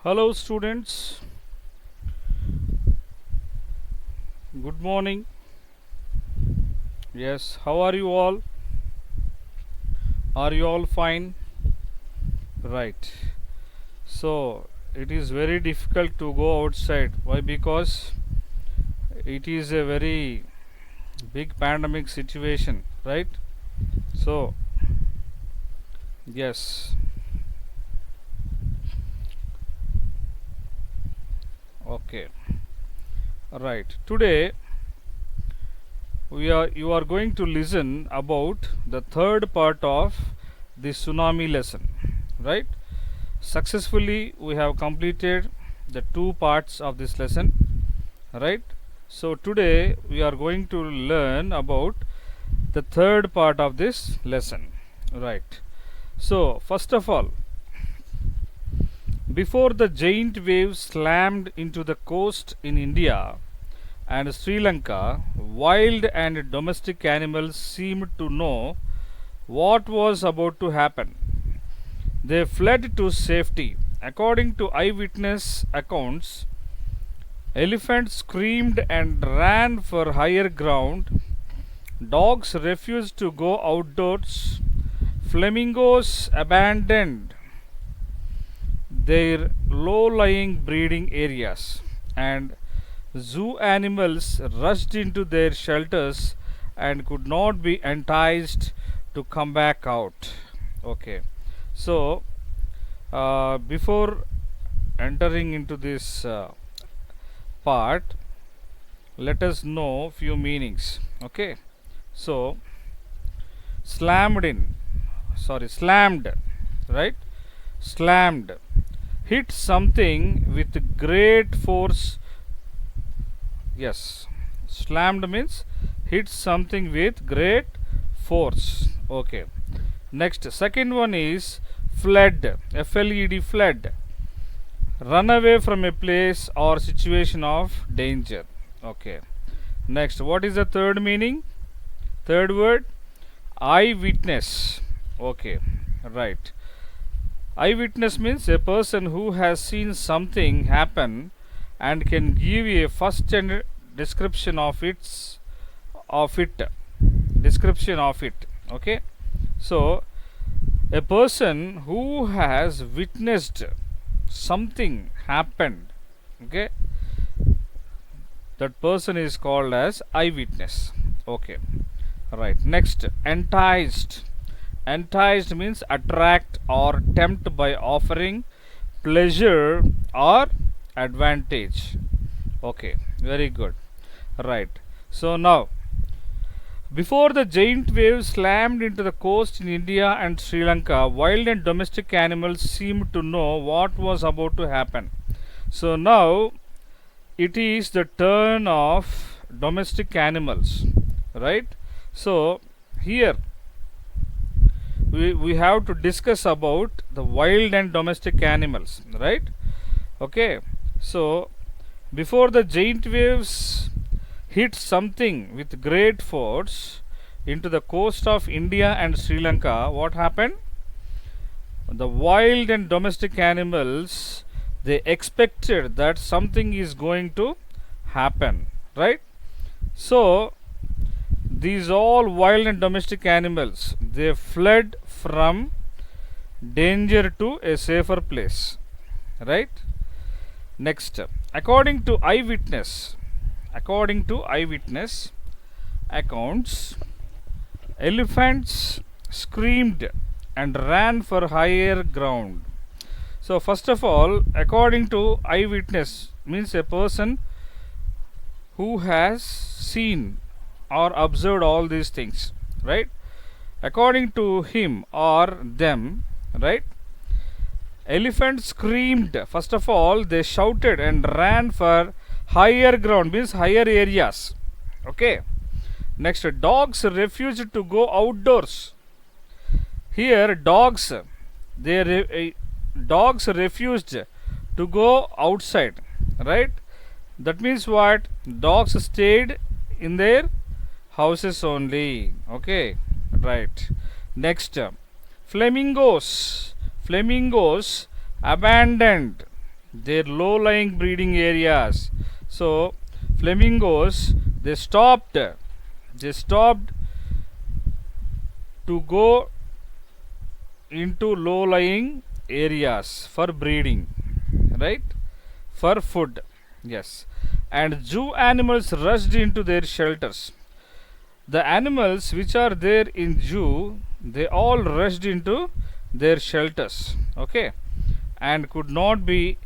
Hello, students. Good morning. Yes, how are you all? Are you all fine? Right. So, it is very difficult to go outside. Why? Because it is a very big pandemic situation, right? So, yes. Okay. Right. Today you are going to listen about the third part of the tsunami lesson, right? Successfully we have completed the two parts of this lesson, right? So today we are going to learn about the third part of this lesson, right? So first of all, before the giant waves slammed into the coast in India and Sri Lanka, wild and domestic animals seemed to know what was about to happen. They fled to safety. According to eyewitness accounts, elephants screamed and ran for higher ground. Dogs refused to go outdoors. Flamingos abandoned their low lying breeding areas. And zoo animals rushed into their shelters and could not be enticed to come back out. Okay. So, before entering into this part, let us know few meanings. Okay. So, slammed, right? Slammed, hit something with great force. Yes, slammed means hit something with great force. Okay. Next, second one is fled, fled, fled, run away from a place or situation of danger. Okay. Next, what is the third meaning? Third word, eyewitness. Okay, right. Eyewitness means a person who has seen something happen and can give a first hand description of it. Description of it. Okay. So a person who has witnessed something happened, okay, that person is called as eyewitness. Okay, right. Next, enticed. Enticed means attract or tempt by offering pleasure or advantage. Okay, very good. Right. So now, before the giant waves slammed into the coast in India and Sri Lanka, wild and domestic animals seemed to know what was about to happen. So now it is the turn of domestic animals, right? So here we have to discuss about the wild and domestic animals, right? Okay. So before the giant waves hit something with great force into the coast of India and Sri Lanka, what happened? The wild and domestic animals, they expected that something is going to happen, right? So these all wild and domestic animals, they fled from danger to a safer place, right? Next, according to eyewitness accounts, elephants screamed and ran for higher ground. So first of all, according to eyewitness means a person who has seen or observed all these things, right? According to him or them, right? Elephants screamed. First of all, they shouted and ran for higher ground, means higher areas. Okay. Next, dogs refused to go outdoors. Here, dogs refused to go outside, right? That means what? Dogs stayed in their houses only. Okay, right. Next, flamingos abandoned their low-lying breeding areas. So flamingos, they stopped to go into low-lying areas for breeding, right, for food. Yes, and zoo animals rushed into their shelters. The animals which are there in zoo, they all rushed into their shelters, okay, and could not be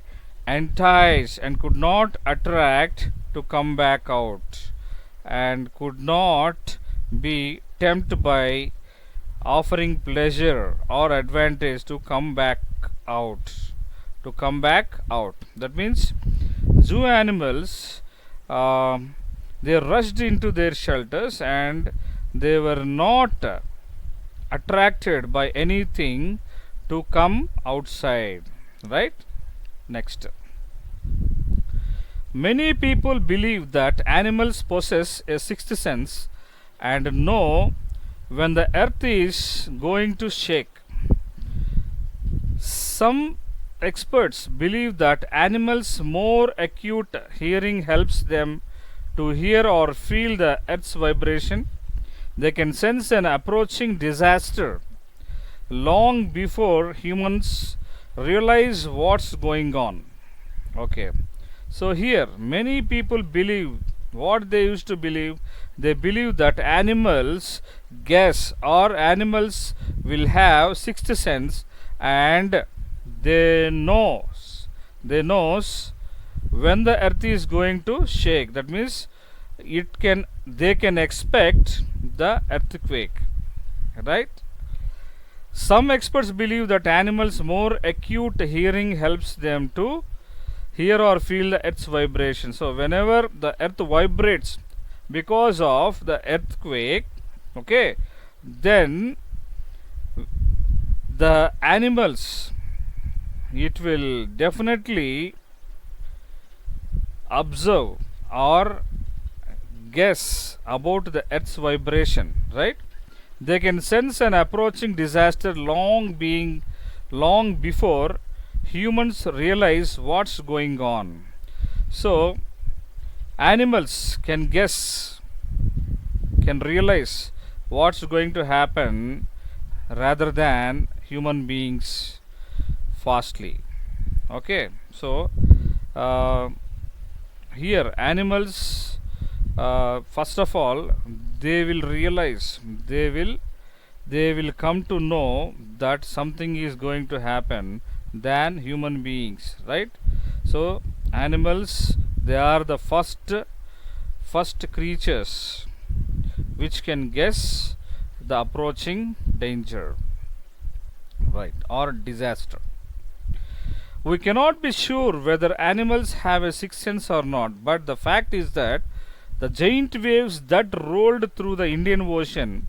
enticed and could not attract to come back out, and could not be tempted by offering pleasure or advantage to come back out, that means zoo animals, they rushed into their shelters and they were not attracted by anything to come outside, right. Next, many people believe that animals possess a sixth sense and know when the earth is going to shake. Some experts believe that animals' more acute hearing helps them to hear or feel the earth's vibration. They can sense an approaching disaster long before humans realize what's going on. Okay, so here many people believe what they used to believe. They believe that animals guess or animals will have sixth sense and they knows when the earth is going to shake. That means they can expect the earthquake, right. Some experts believe that animals more acute hearing helps them to hear or feel the earth's vibration. So whenever the earth vibrates because of the earthquake, okay, then the animals, it will definitely observe or guess about the earth's vibration, right. They can sense an approaching disaster long before humans realize what's going on. So animals can guess, can realize what's going to happen rather than human beings fastly. Okay, so uh, here animals, first of all, they will realize, they will come to know that something is going to happen than human beings, right. So animals, they are the first creatures which can guess the approaching danger, right, or disaster. We cannot be sure whether animals have a sixth sense or not, but the fact is that the giant waves that rolled through the Indian Ocean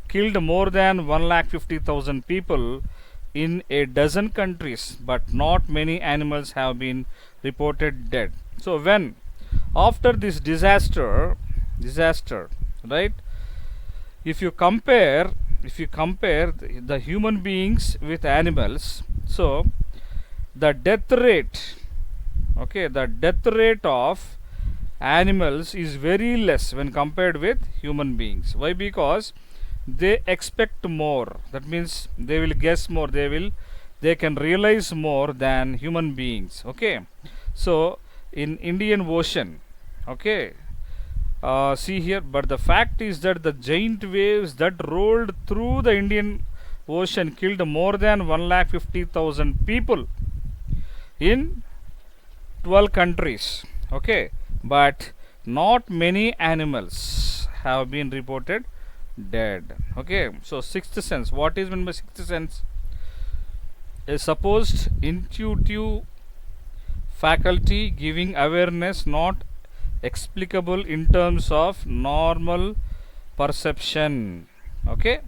killed more than 150,000 people in a dozen countries, but not many animals have been reported dead. So when after this disaster, right, if you compare the human beings with animals, so the death rate, okay, the death rate of animals is very less when compared with human beings. Why? Because they expect more, that means they will guess more, they can realize more than human beings. Okay, so in Indian Ocean, okay, see here, but the fact is that the giant waves that rolled through the Indian Ocean killed more than 150,000 people in 12 countries. Okay, but not many animals have been reported dead. Okay, so sixth sense, what is meant by sixth sense? A supposed intuitive faculty giving awareness not explicable in terms of normal perception. Okay,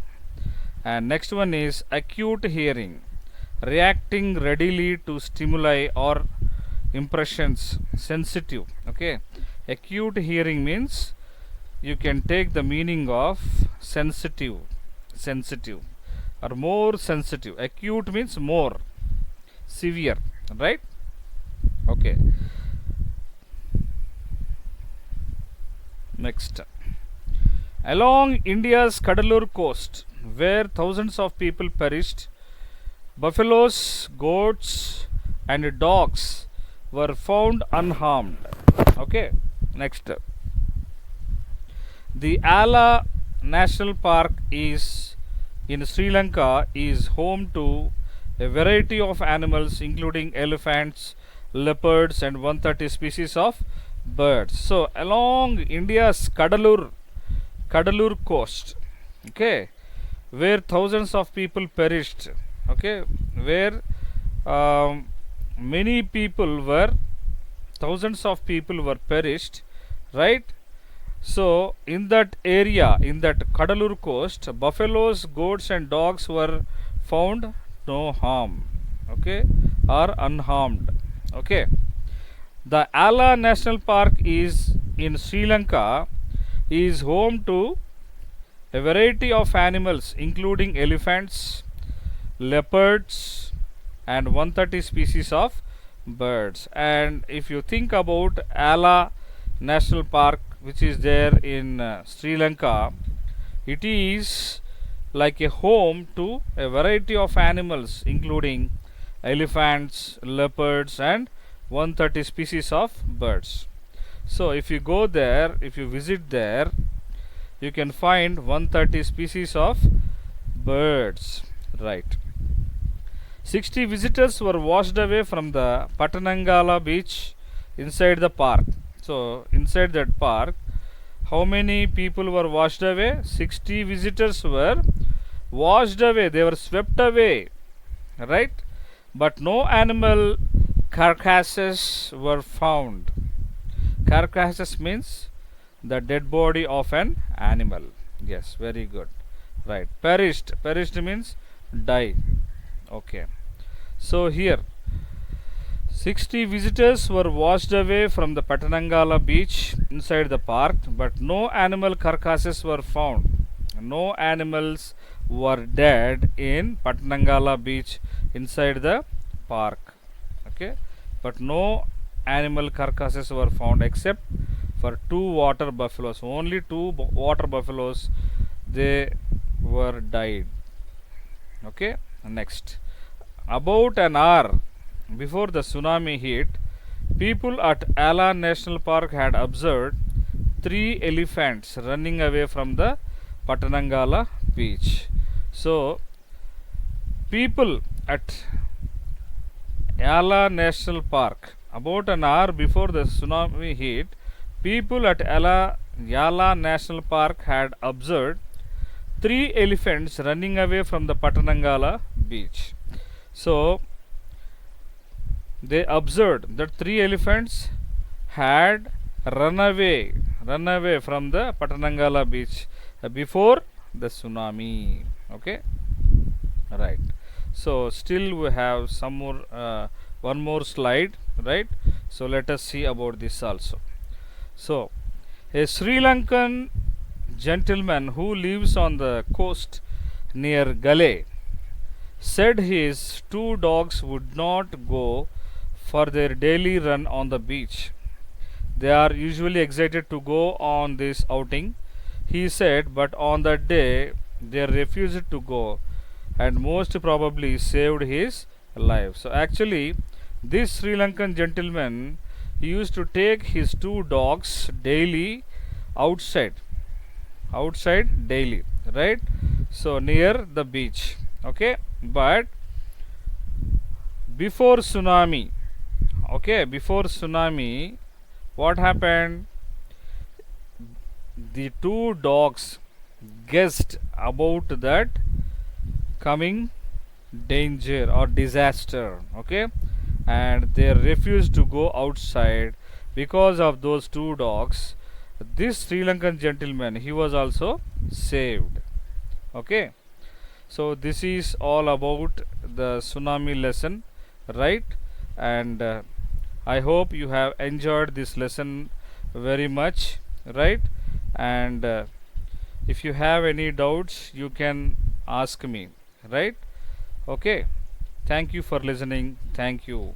and next one is acute hearing, reacting readily to stimuli or impressions, sensitive. Okay, acute hearing means you can take the meaning of sensitive or more sensitive. Acute means more severe, right. Okay, next. Along India's Kadalur coast, where thousands of people perished, buffaloes, goats, and dogs were found unharmed. Okay, next. The Ala National Park is in Sri Lanka is home to a variety of animals including elephants, leopards and 130 species of birds. So along India's Kadalur coast, okay, where thousands of people perished, okay, where um, many people were thousands of people were perished, right? So in that area, in that Kadalur coast, buffaloes, goats and dogs were found no harm, okay, or unharmed. Okay, the Ala National Park is in Sri Lanka is home to a variety of animals including elephants, leopards and 130 species of birds. And if you think about Ala National Park, which is there in Sri Lanka, it is like a home to a variety of animals including elephants, leopards and 130 species of birds. So if you go there, if you visit there, you can find 130 species of birds, right? 60 visitors were washed away from the Patanangala beach inside the park. So inside that park, how many people were washed away? 60 visitors were washed away, they were swept away, right? But no animal carcasses were found. Carcasses means the dead body of an animal. Yes, very good, right? Perished means die. Okay, so here 60 visitors were washed away from the Patanangala beach inside the park, but no animal carcasses were found. No animals were dead in Patanangala beach inside the park. Okay, but no animal carcasses were found except for 2 water buffaloes. Only 2 water buffaloes, they were died. Okay, next. About an hour before the tsunami hit, people at Ala National Park had observed 3 elephants running away from the Patanangala beach. So, people at Ala National Park, about an hour before the tsunami hit, people at Yala National Park had observed 3 elephants running away from the Patanangala beach. So they observed that 3 elephants had run away from the Patanangala beach before the tsunami. Okay, right. So still we have some more one more slide, right? So let us see about this also. So a Sri Lankan gentleman who lives on the coast near Gale said his 2 dogs would not go for their daily run on the beach. They are usually excited to go on this outing, he said, but on that day they refused to go and most probably saved his life. So actually this Sri Lankan gentleman, he used to take his 2 dogs daily outside daily, right? So near the beach. Okay, but before tsunami, what happened? The 2 dogs guessed about that coming danger or disaster, okay, and they refused to go outside. Because of those 2 dogs, this Sri Lankan gentleman, he was also saved. Okay, so this is all about the tsunami lesson, right? And I hope you have enjoyed this lesson very much, right? And if you have any doubts, you can ask me, right? Okay, thank you for listening. Thank you.